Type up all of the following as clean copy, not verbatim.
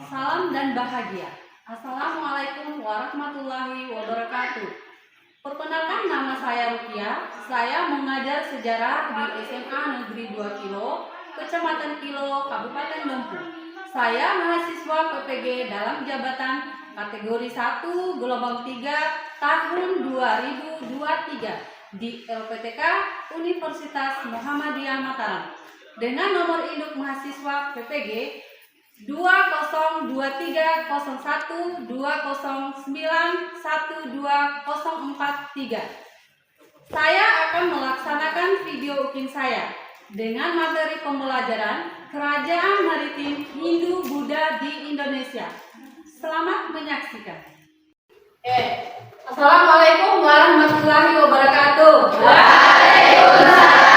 Salam dan bahagia. Assalamualaikum warahmatullahi wabarakatuh. Perkenalkan, nama saya Rukia. Saya mengajar sejarah di SMA Negeri 2 Kilo, Kecamatan Kilo, Kabupaten Dempu. Saya mahasiswa PPG dalam jabatan kategori 1 gelombang 3 tahun 2023 di LPTK Universitas Muhammadiyah Mataram dengan nomor induk mahasiswa PPG 20230129120443. Saya akan melaksanakan video UKIN saya dengan materi pembelajaran Kerajaan Maritim Hindu-Buddha di Indonesia. Selamat menyaksikan. Assalamualaikum warahmatullahi wabarakatuh. Waalaikumsalam.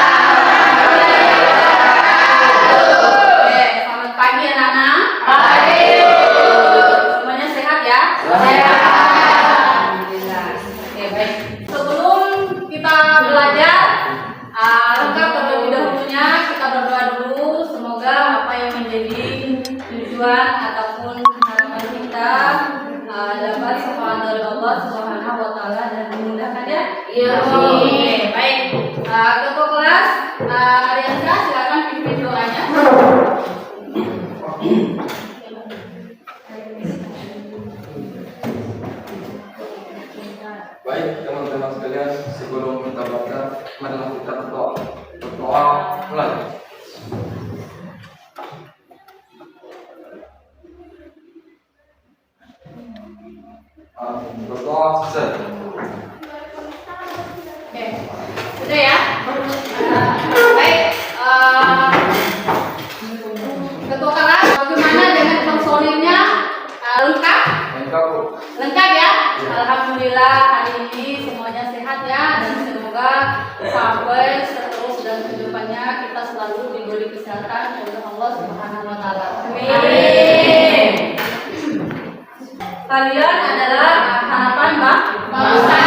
Selamat pagi anak-anak. Pagi. Semuanya sehat ya? Sehat. Alhamdulillah. Baik. Sebelum kita belajar, lengkap terlebih dahulunya kita berdoa dulu. Semoga apa yang menjadi tujuan ataupun harapan kita dapat syafaat dari Allah Subhanahu wa taala dan dimudahkan ya. Iya. Baik. Ketua kelas Ariansa, silakan pimpin doanya. Baik teman-teman sekalian, sebelum kita baca, marilah kita berdoa. Berdoa mulai. Berdoa selesai. Oke, sudah ya. Baik, ketua kelas, bagaimana dengan personilnya? Lengkap? Lengkap ya. Alhamdulillah hari ini semuanya sehat ya, dan semoga sampai seterus dan kedepannya kita selalu diberi kesehatan oleh Allah Subhanahu wa taala. Amin. Kalian adalah harapan bangsa.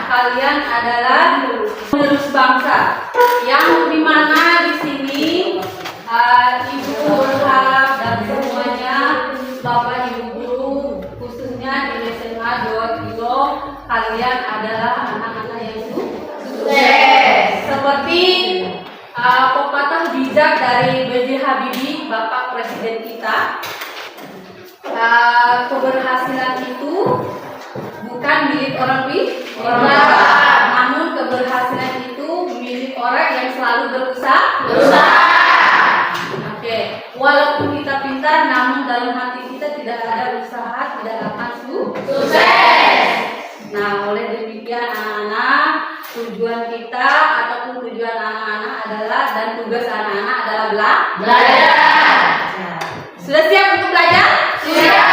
Kalian adalah penerus bangsa, yang dimana di sini ibu berharap dan semuanya bapak ibu guru khususnya di SMA 2 Kilo, kalian adalah anak-anak yang sukses. Seperti pepatah bijak dari B.J. Habibie, Bapak Presiden kita, keberhasilan itu bukan milik orang lain, namun keberhasilan itu milik orang yang selalu berusaha. Oke, walaupun kita pintar, namun dalam hati kita tidak ada usaha, tidak akan sukses. Nah, oleh demikian anak-anak, tujuan kita ataupun tujuan anak-anak adalah, dan tugas anak-anak adalah belajar. Sudah siap untuk belajar? Siap.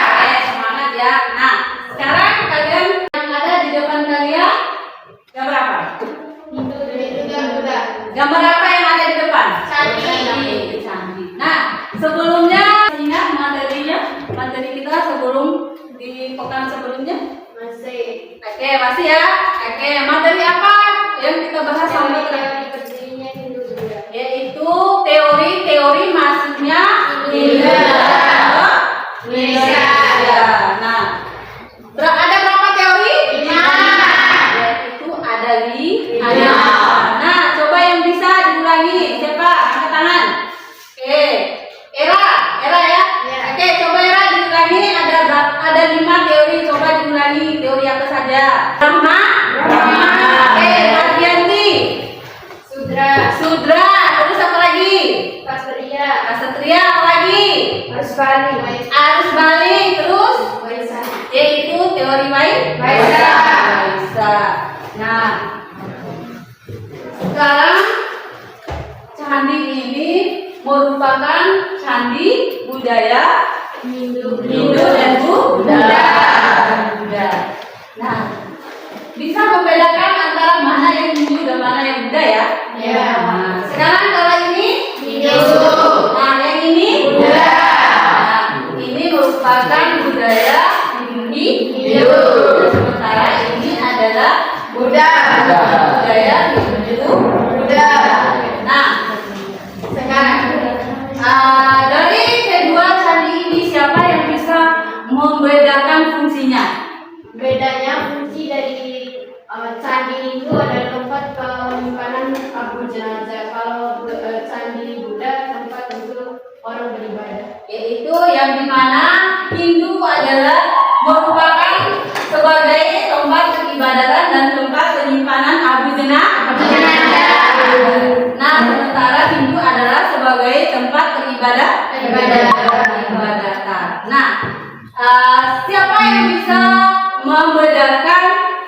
Oke, semangat ya. Nah, sekarang kalian yang ada di depan kalian gambar apa? Gambar apa yang ada di depan? Candi. Nah, sebelumnya ingat materi kita sebelum di pekan sebelumnya? Masih. Oke, masih ya. Oke, materi apa yang kita bahas sampai terakhir? Yaitu teori masuknya Indonesia. Nah, ada berapa teori? 5. Yaitu ada 5. Nah, coba yang bisa diulangi. Siapa? Angkat tangan. Oke, Era ya. Oke, coba Era diulangi. Ada 5 teori. Coba diulangi. Teori apa saja? Brahma. Oke, Adianti. Sudra. Terus apa lagi? Kasatria. Apa lagi? Arus balik. Terus? Yaitu teori Waisa. Nah, sekarang candi ini merupakan candi budaya Hindu dan Buddha. Nah, bisa membedakan antara mana yang Hindu dan mana yang Buddha ya? Nah, sekarang kalau ini Hindu. Nah, yang ini Buddha. Nah, ini merupakan budaya Hindu. Sementara ini adalah Buddha. Budaya Hindu Buddha. Nah, sekarang dari kedua candi membedakan fungsinya. Bedanya fungsi dari candi itu adalah tempat penyimpanan abu jenazah. Kalau candi Buddha tempat untuk orang beribadah. Yaitu yang dimana Hindu adalah merupakan sebagai tempat peribadatan dan tempat penyimpanan abu jenazah. Nah, sementara Hindu adalah sebagai tempat peribadatan. Nah, siapa yang bisa membedakan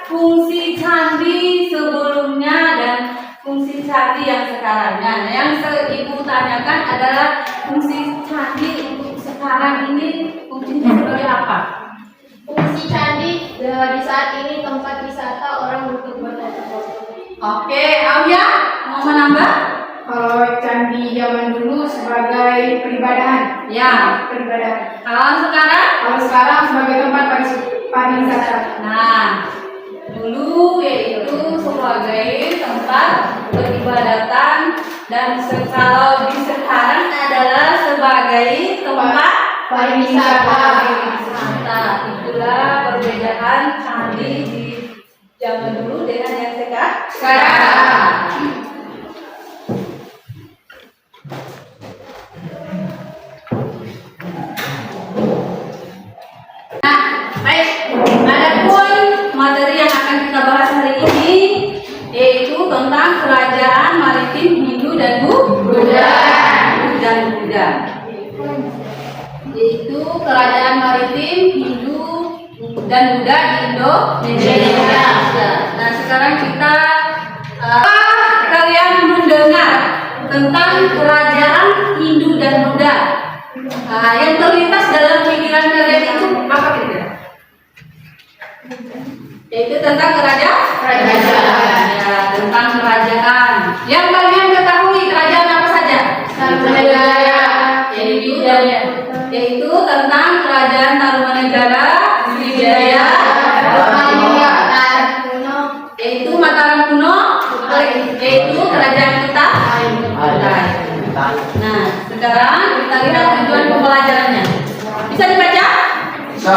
fungsi candi sebelumnya dan fungsi candi yang sekarang? Nah, yang ibu tanyakan adalah fungsi candi untuk sekarang ini fungsinya sebagai apa? Fungsi candi di saat ini tempat wisata orang untuk berfoto-foto. Oke, Aulia mau menambah? Kalau candi zaman dulu sebagai peribadahan, Ya. peribadahan. Kalau sekarang? Kalau sekarang sebagai tempat pariwisata. Nah, dulu yaitu sebagai tempat peribadatan dan kalau di sekarang adalah sebagai tempat Pariwisata. wisata. Itulah perbedaan candi di zaman dulu dengan yang sekarang. Nah, baik. Adapun materi yang akan kita bahas hari ini yaitu tentang kerajaan maritim Hindu dan Buddha. Yaitu kerajaan maritim Hindu dan Buddha di Indonesia. Nah, sekarang kita kalian mendengar tentang kerajaan Hindu dan Buddha. Yang terlintas dalam pikiran kalian itu apa kira-kira? Yaitu tentang kerajaan. Ya, tentang kerajaan. Yang kalian ketahui kerajaan apa saja? Tarumanegara. Yaitu tentang kerajaan Tarumanegara, Sriwijaya, yaitu Mataram kuno, yaitu kerajaan kita. Nah, sekarang kita lihat tujuan pembelajarannya. Bisa dibaca? Bisa.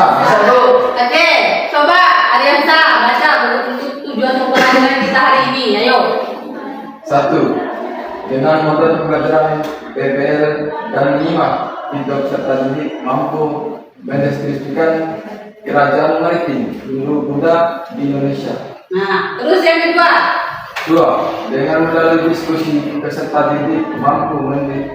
Oke, coba Ariansa baca untuk tujuan pembelajaran kita hari ini. Ayo. 1. Dengan model pembelajaran PPL dan MIMA, Hindu serta didik mampu mendeskripsikan kerajaan maritim Hindu Buddha di Indonesia. Nah, terus yang kedua. 2. Dengan melalui diskusi peserta didik mampu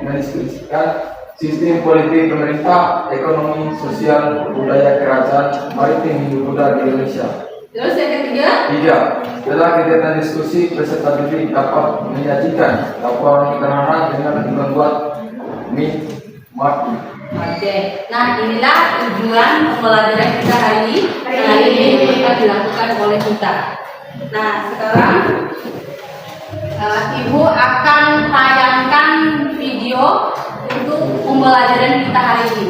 mendeskripsikan sistem politik pemerintah, ekonomi, sosial, budaya kerajaan maritim Hindu Buddha di Indonesia. Terus yang ketiga. 3. Setelah kegiatan diskusi, peserta didik dapat menyajikan laporan keterangan dengan membuat map. Oke. Nah, inilah tujuan pembelajaran kita hari ini akan dilakukan oleh kita. Nah, sekarang Ibu akan tayangkan video untuk pembelajaran kita hari ini.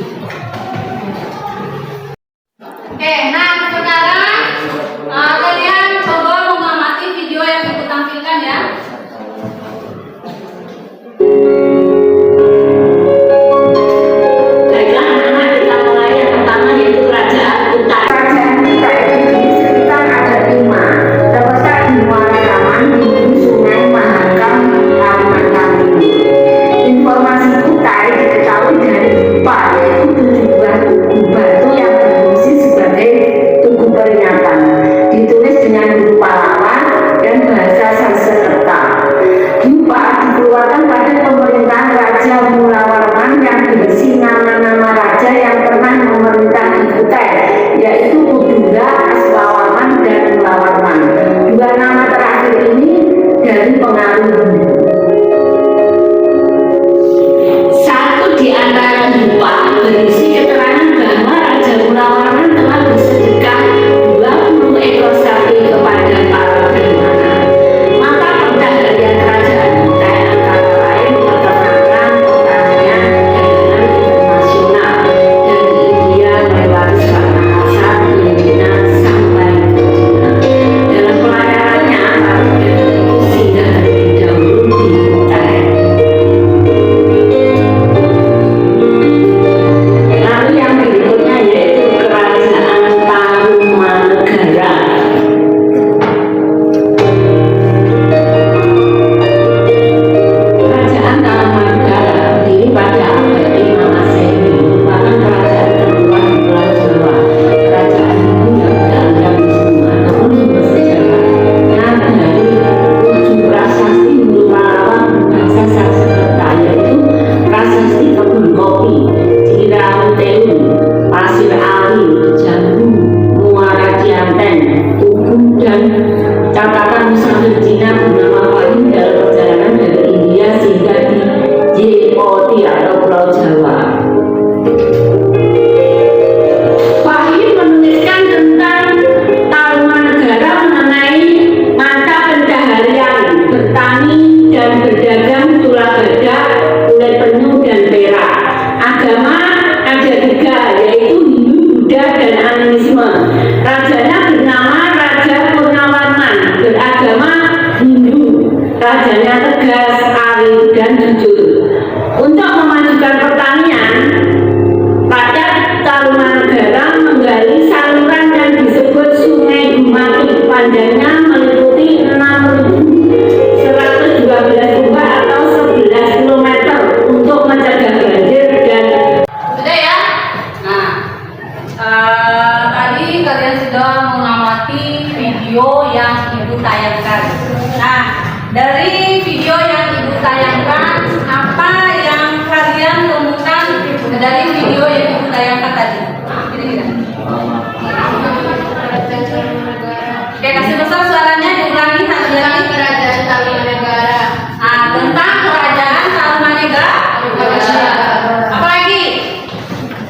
Oke, nah sekarang kalian coba mengamati video yang Ibu tampilkan ya. Baiklah anak-anak, kita mulai yang pertama yaitu kerajaan utara. Kerajaan kita itu di sekitar ada 5, terletak di Muara di Sungai Mahakam, Kalimantan Timur. Informasi itu kait diketahui dari Pak, yaitu 7 buah batu yang berfungsi sebagai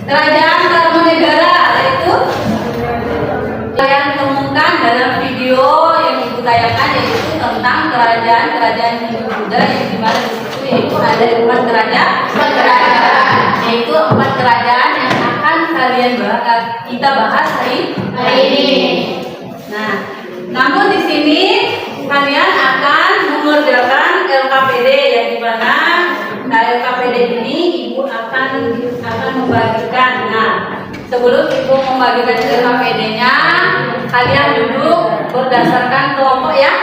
Kerajaan Tarumanegara, yaitu kalian temukan dalam video yang ibu tayangkan, yaitu tentang kerajaan-kerajaan Hindu Buddha, yang dimana di situ yaitu ada 4 kerajaan, yaitu 4 kerajaan yang akan kita bahas hari ini. Nah, namun di sini kalian akan mengerjakan LKPD, yang dimana LKPD ini ibu akan membagikan. Nah, sebelum ibu membagikan LKPD-nya, kalian duduk berdasarkan kelompok ya.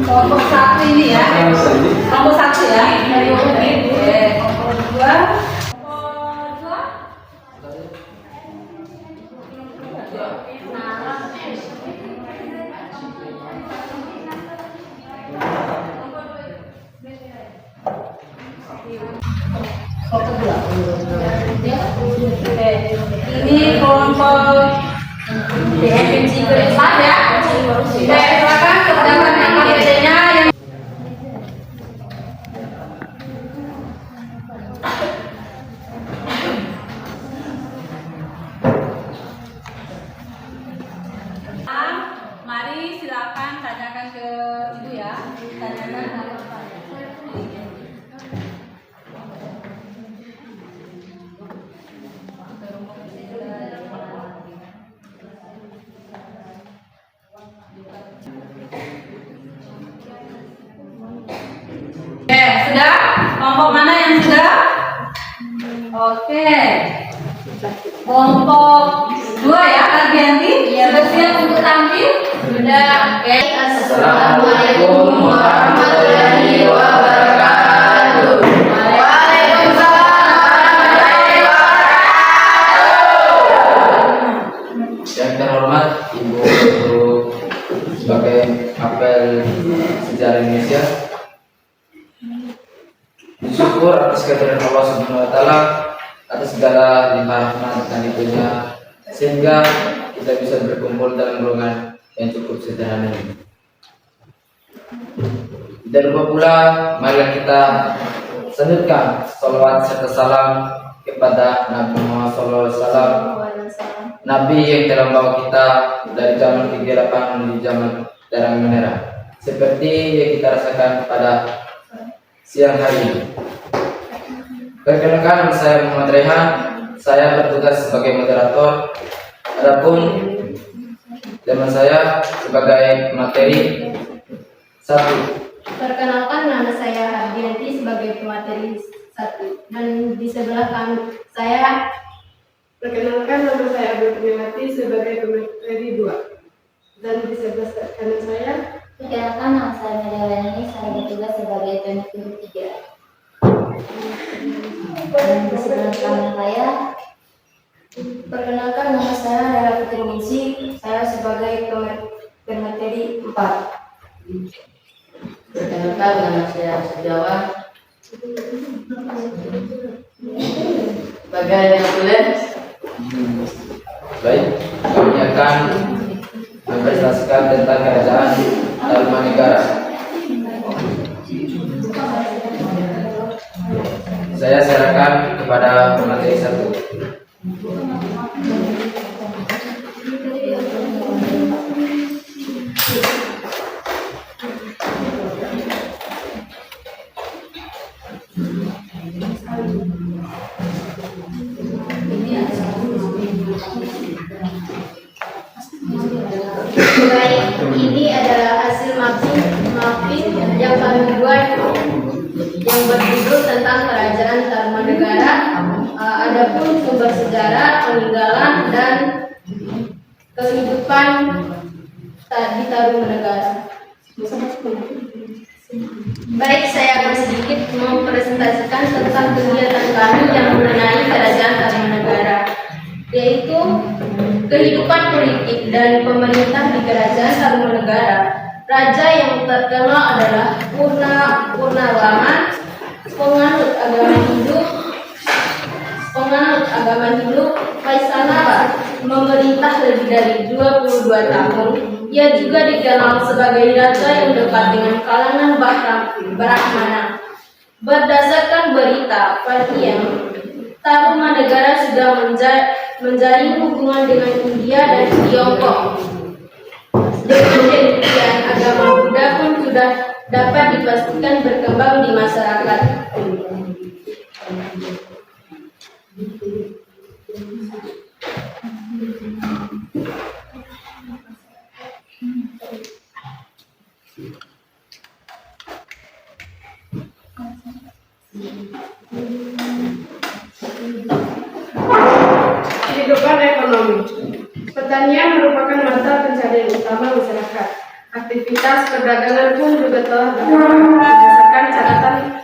Kelompok 1 ini ya. Kelompok 1 ya. Oke. Kelompok 2. Ini kelompok defensi keempat ya. Silakan kerjakan LKPD-nya yang mari silakan tanyakan ke ibu ya. Tanyakan sudah? Kelompok mana yang sudah? Oke. Kelompok 2 ya, Arbianti? Sudah siap untuk tampil? Sudah. Oke. Assalamualaikum warahmatullahi wabarakatuh. Waalaikumsalam warahmatullahi wabarakatuh. Yang terhormat Ibu Guru sebagai apel sejarah Indonesia, bersyukur atas kehadiran Allah Subhanahu wa taala, atas segala limpah rahmat dan hidayahnya, sehingga kita bisa berkumpul dalam ruangan yang cukup sederhana ini. Tidak lupa pula, mari kita sandutkan salawat serta salam kepada Nabi Muhammad SAW, Nabi yang telah membawa kita dari zaman kegelapan menuju zaman terang menerang, seperti yang kita rasakan pada siang hari ini. Perkenalkan, saya Muhammad Rehan. Saya bertugas sebagai moderator. Adapun teman saya sebagai materi 1. Perkenalkan, nama saya Hardianti sebagai pemateri 1, dan di sebelah saya. Perkenalkan, nama saya Abdul Primati sebagai pemateri 2. Dan di sebelah kanan saya. Perkenalkan, nama saya Media, saya bertugas sebagai pemateri 3. Dan di sebelah kanan saya. Perkenalkan, nama saya Rara Putri Ningsi, saya sebagai pemateri 4. Perkenalkan, nama saya Sejawat sebagai reguler. Baik, kami akan mempresentasikan tentang kerajaan Tarumanegara. Saya serahkan kepada pemateri 1. Baik, ini adalah hasil mapping yang kami buat yang berjudul tentang kerajaan Tarumanegara. Adapun sumber sejarah, peninggalan, dan kehidupan di Tarumanegara. Baik, saya akan sedikit mempresentasikan tentang kegiatan kami Kehidupan politik dan pemerintah di Kerajaan Tarumanegara. Raja yang terkenal adalah Purnawiraman, penganut agama Hindu, Vaishnava, memerintah lebih dari 22 tahun. Ia juga dikenal sebagai raja yang dekat dengan kalangan Brahmana. Berdasarkan berita Paniam, Tarumanegara sudah menjalin hubungan dengan India dan Tiongkok. Dengan demikian, agama Buddha pun sudah dapat dipastikan berkembang di masyarakat. Kehidupan ekonomi. Pertanian merupakan mata pencarian utama masyarakat. Aktivitas perdagangan pun juga telah berkembang berdasarkan catatan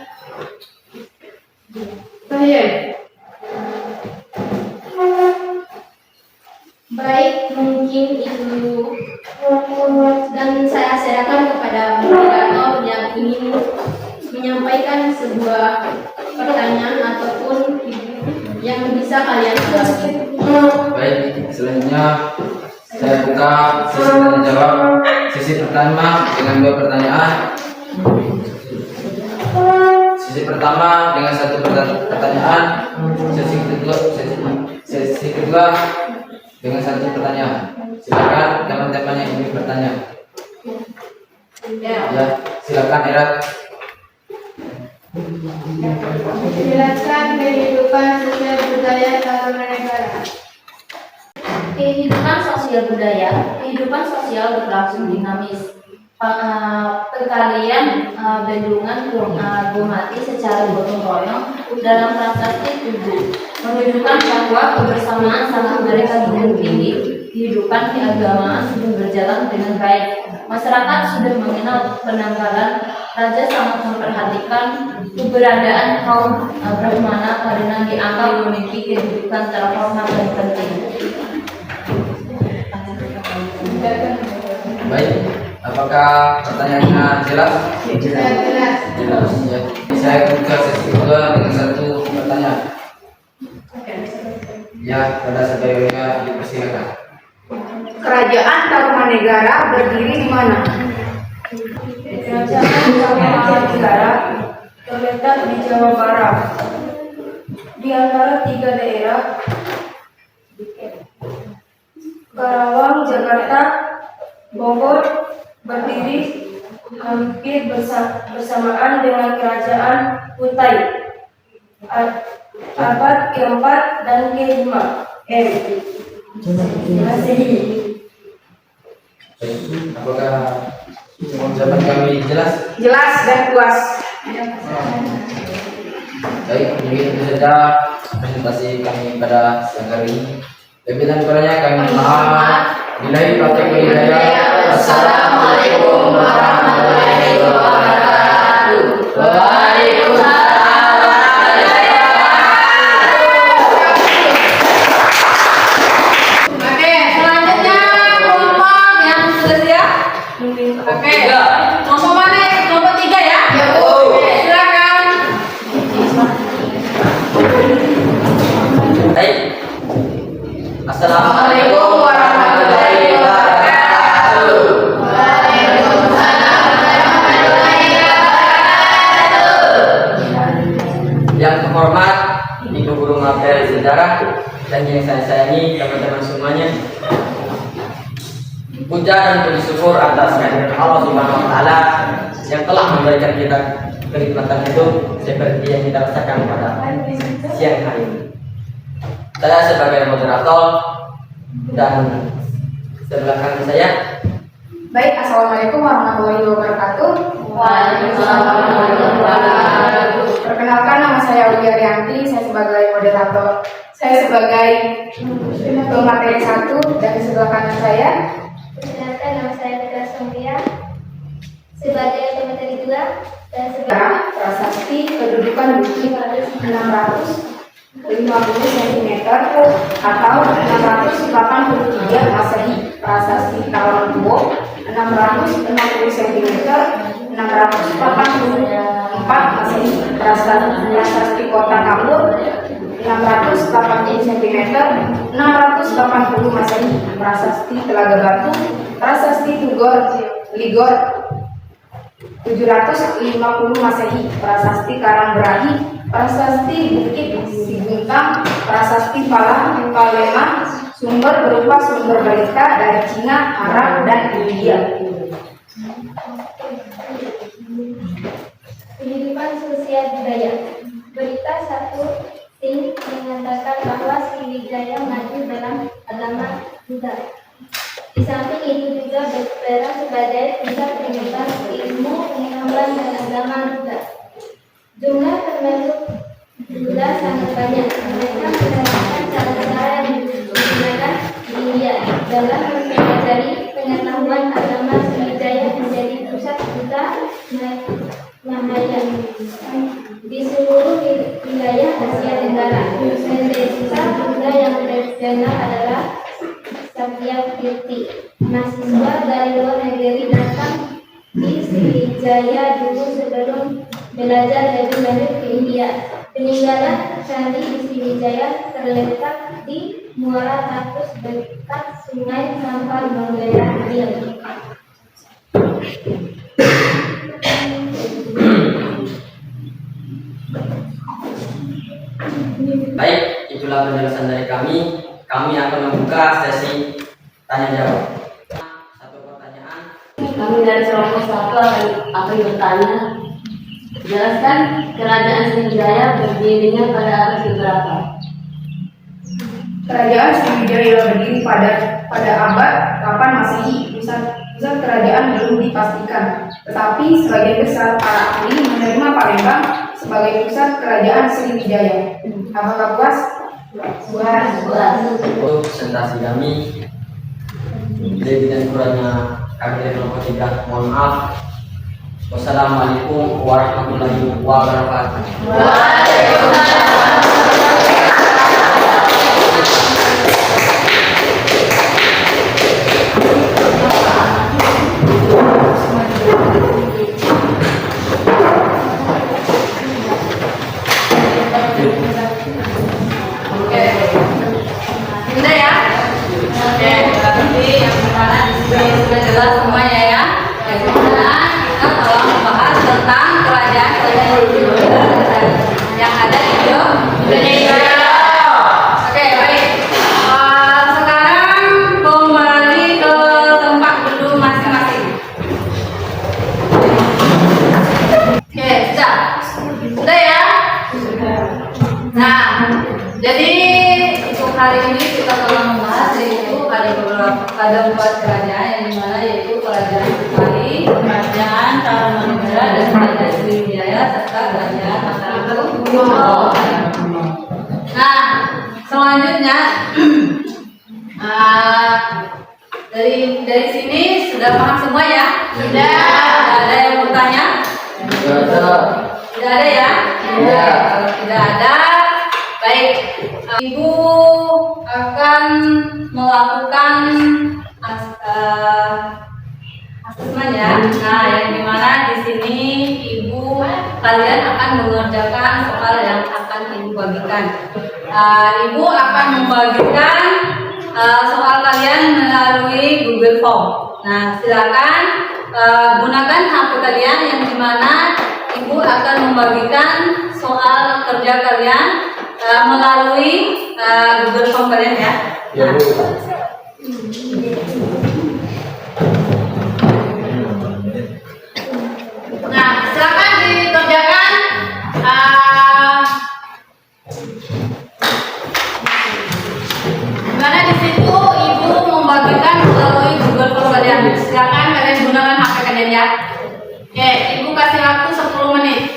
Tahir. Baik, mungkin itu dan saya serahkan kepada moderator yang ingin menyampaikan sebuah pertanyaan ataupun yang bisa kalian jawab. Baik, selanjutnya saya buka sesi tanya jawab. Sesi pertama dengan 2 pertanyaan. Sesi pertama dengan 1 pertanyaan. Sesi kedua dengan 1 pertanyaan. Silakan teman-teman yang ingin bertanya. Ya, silakan Erat. Jelaskan kehidupan sosial budaya Tarumanegara. Kehidupan sosial berlangsung dinamis. Perkalian bendungan Gomati secara gotong royong dalam prasasti tubuh menunjukkan bahwa kebersamaan sangat mereka gunung tinggi. Kehidupan keagamaan sudah berjalan dengan baik. Masyarakat sudah mengenal penanggalan. Raja sangat memperhatikan keberadaan kaum Brahmana karena dianggap memiliki kedudukan terhormat dan penting. Baik, apakah pertanyaannya jelas? Jelas. Jelas. Ya. Saya buka sesi kedua dengan 1 pertanyaan. Ya, pada sebelumnya dipersilakan. Kerajaan Tarumanegara berdiri di mana? Kerajaan Tarumanegara terletak di Jawa Barat, di antara 3 daerah Karawang, Jakarta, Bogor, berdiri hampir bersamaan dengan Kerajaan Kutai abad ke-4 dan ke-5 Masehi. Apakah jawaban kami jelas? Jelas dan puas. Baik, mungkin itu saja presentasi kami pada siang hari ini. Lebih dan kurangnya kami mohon maaf. Billahi taufiq wal hidayah. Wassalamualaikum warahmatullahi wabarakatuh. Waalaikumsalam. Oke, selanjutnya kelompok yang sudah siap. Oke, kelompok mana? Kelompok 3 ya? Ya, Bu. Oke, silakan. Baik. Assalamualaikum warahmatullahi wabarakatuh. Yang terhormat Ibu Guru Materi Sejarah dan yang saya sayangi teman-teman semuanya. Puja dan puji syukur atas kehadiran Allah Subhanahu wa taala yang telah memberikan kita kenikmatan hidup seperti yang kita rasakan pada siang hari ini. Saya sebagai moderator dan sebelah kanan saya. Baik, assalamualaikum warahmatullahi wabarakatuh. Waalaikumsalam warahmatullahi wabarakatuh. Perkenalkan, nama saya Aulia Rianti. Saya sebagai moderator. Saya sebagai pemateri 1 dan di sebelah kanan saya. Perkenalkan, nama saya Fitra Sombia sebagai pemateri 2 dan sebagai Prasasti kedudukan Bukit 600 cm atau 683 Masehi. Prasasti Tawangtuo 660 cm 684 Masehi. Prasasti Kota Kambur 680 cm 680 Masehi. Prasasti Telaga Batu, Prasasti Tugor Ligor 750 Masehi. Prasasti Karangberahi, Prasasti Bukit Siguntang, Prasasti Palembang, sumber berupa sumber berita dari Cina, Arab, dan India. Kehidupan sosial budaya. Berita 1 Ting mengatakan bahwa Sriwijaya maju dalam agama Buddha. Di samping itu juga berperan sebagai pusat penyebar ilmu pengetahuan dan agama Buddha. Jumlah penduduk Buddha sangat banyak. Mereka menerapkan cara-cara yang digunakan di India dalam mempelajari pengetahuan agama. Sriwijaya menjadi pusat Buddha Mahayana di seluruh wilayah Asia Tenggara. Desa Buddha yang terkenal adalah Satyakirti. Mahasiswa dari luar negeri datang di Sriwijaya dulu sebelum belajar lebih lanjut ke India. Peninggalan candi di Sriwijaya terletak di Muara Takus dekat Sungai Sampar Manggarai Nil. Baik, itulah penjelasan dari kami. Kami akan membuka sesi tanya jawab. Satu pertanyaan. Kami dari kelompok 1 akan bertanya. Jelaskan kerajaan Sriwijaya berdirinya pada abad keberapa? Kerajaan Sriwijaya berdiri pada abad 8 Masehi. Pusat kerajaan belum dipastikan, tetapi sebagian besar para ahli menerima Palembang sebagai pusat kerajaan Sriwijaya. Apakah puas? Puas. Untuk presentasi kami, lebih dan kurangnya kami dari kelompok 3 mohon maaf. Wassalamualaikum warahmatullahi wabarakatuh. Sudah ya? Oke, berarti yang dimana di sini sudah jelas semuanya ya. Yang dimana kita telah membahas tentang kerajaan yang ada di Indonesia. Oke, baik. Sekarang kembali ke tempat duduk masing-masing. Oke, sudah ya? Nah, jadi untuk hari ini kita telah membahas yaitu ada 4 kerajaan yang dimana yaitu kerajaan Bali, kerajaan Tarumanegara, dan kerajaan Sriwijaya serta kerajaan Mataram Kuno. Nah, selanjutnya dari sini sudah paham semua ya? Sudah. Tidak ada yang bertanya? Tidak ada ya? Tidak. Kalau tidak ada, baik. Ibu akan melakukan asesmen ya. Nah, yang dimana di sini kalian akan mengerjakan soal yang akan ibu bagikan. Ibu akan membagikan soal kalian melalui Google Form. Nah, silakan gunakan HP kalian yang dimana ibu akan membagikan soal kerja kalian melalui Google Form kalian ya. Ya, Bu. Nah, silakan dikerjakan. Dimana di situ ibu membagikan melalui Google Form kalian. Silakan kalian gunakan HP kalian ya. Oke, ibu kasih waktu 10 menit.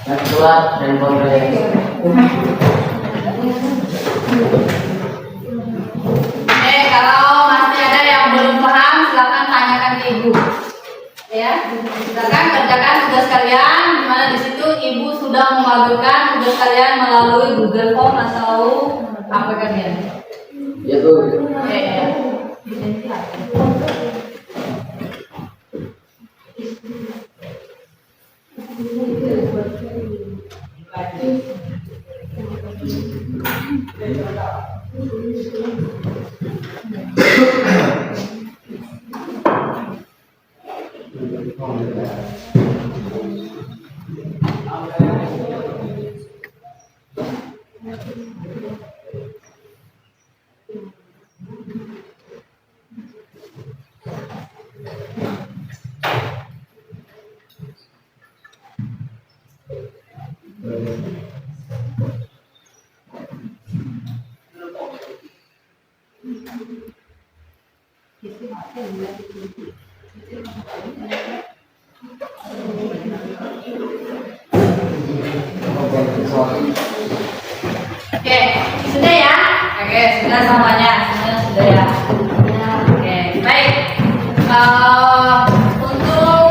Yang kedua, handphone kalian. Kalau masih ada yang belum silakan tanyakan ke ibu. Ya, silakan kerjakan tugas kalian. Dimana di situ ibu sudah membagikan tugas kalian melalui Google Form atau apa kalian? Ya Bu. Oke. Oke, sudah ya? Oke, sudah semuanya, semuanya sudah ya. Oke, baik. Untuk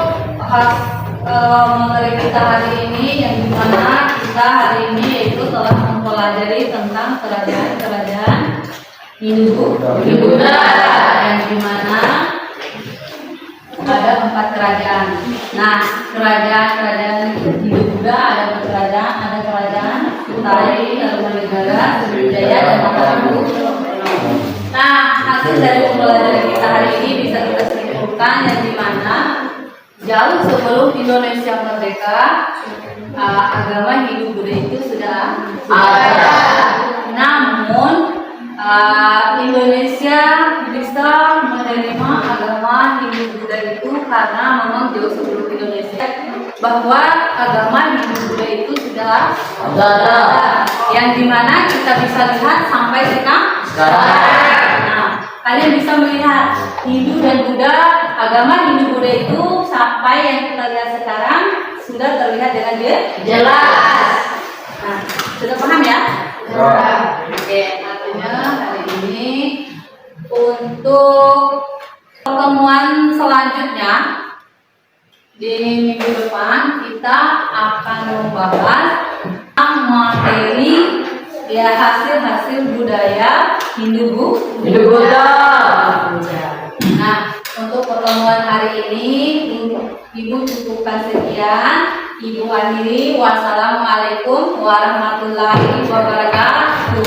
materi kita hari ini yang dimana kita hari ini yaitu telah mempelajari tentang kerajaan-kerajaan Hindu Buddha yang dimana ada 4 kerajaan. Nah, kerajaan Hindu Buddha ada 4 kerajaan, ada kerajaan Kutai, Tarumanegara, Sriwijaya, dan Mataram. Nah, hasil dari pembelajaran kita hari ini bisa kita simpulkan yang dimana jauh sebelum Indonesia merdeka, agama Hindu Buddha itu sudah ada. Namun Indonesia bisa menerima agama Hindu Buddha itu karena memang jauh sebelum Indonesia bahwa agama Hindu Buddha itu sudah ada, yang dimana kita bisa lihat sampai sekarang. Nah, kalian bisa melihat Hindu dan Buddha, agama Hindu Buddha itu sampai yang kita lihat sekarang sudah terlihat dengan jelas. Nah, sudah paham ya? Oke, artinya hari ini untuk pertemuan selanjutnya di minggu depan kita akan membahas tentang materi ya hasil budaya Hindu Buddha. Nah, untuk pertemuan hari ini Ibu cukupkan sekian. Ibu akhiri. Wassalamualaikum warahmatullahi wabarakatuh.